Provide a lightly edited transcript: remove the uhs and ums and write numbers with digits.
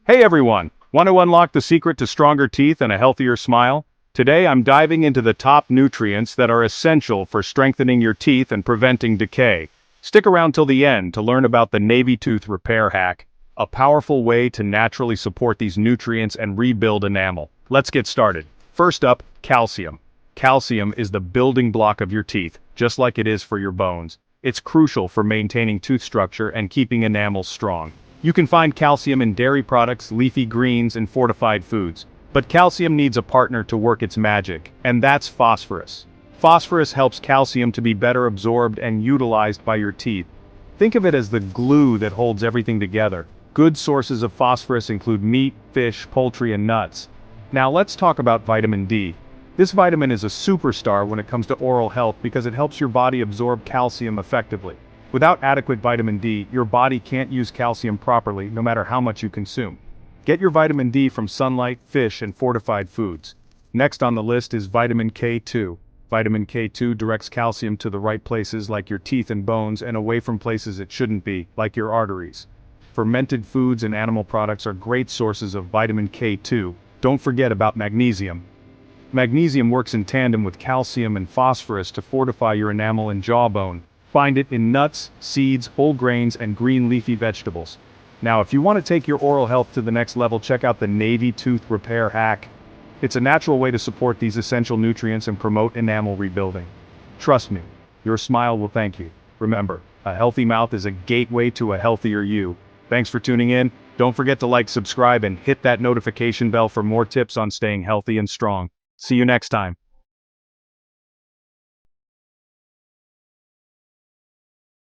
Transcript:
Hey everyone! Want to unlock the secret to stronger teeth and a healthier smile? Today I'm diving into the top nutrients that are essential for strengthening your teeth and preventing decay. Stick around till the end to learn about the Navy Tooth Repair Hack, a powerful way to naturally support these nutrients and rebuild enamel. Let's get started. First up, calcium. Calcium is the building block of your teeth, just like it is for your bones. It's crucial for maintaining tooth structure and keeping enamel strong. You can find calcium in dairy products, leafy greens, and fortified foods. But calcium needs a partner to work its magic, and that's phosphorus. Phosphorus helps calcium to be better absorbed and utilized by your teeth. Think of it as the glue that holds everything together. Good sources of phosphorus include meat, fish, poultry, and nuts. Now let's talk about vitamin D. This vitamin is a superstar when it comes to oral health because it helps your body absorb calcium effectively. Without adequate vitamin D, your body can't use calcium properly no matter how much you consume. Get your vitamin D from sunlight, fish, and fortified foods. Next on the list is vitamin K2. Vitamin K2 directs calcium to the right places like your teeth and bones and away from places it shouldn't be, like your arteries. Fermented foods and animal products are great sources of vitamin K2. Don't forget about magnesium. Magnesium works in tandem with calcium and phosphorus to fortify your enamel and jawbone. Find it in nuts, seeds, whole grains, and green leafy vegetables. Now, if you want to take your oral health to the next level, check out the Navy Tooth Repair Hack. It's a natural way to support these essential nutrients and promote enamel rebuilding. Trust me, your smile will thank you. Remember, a healthy mouth is a gateway to a healthier you. Thanks for tuning in. Don't forget to like, subscribe, and hit that notification bell for more tips on staying healthy and strong. See you next time.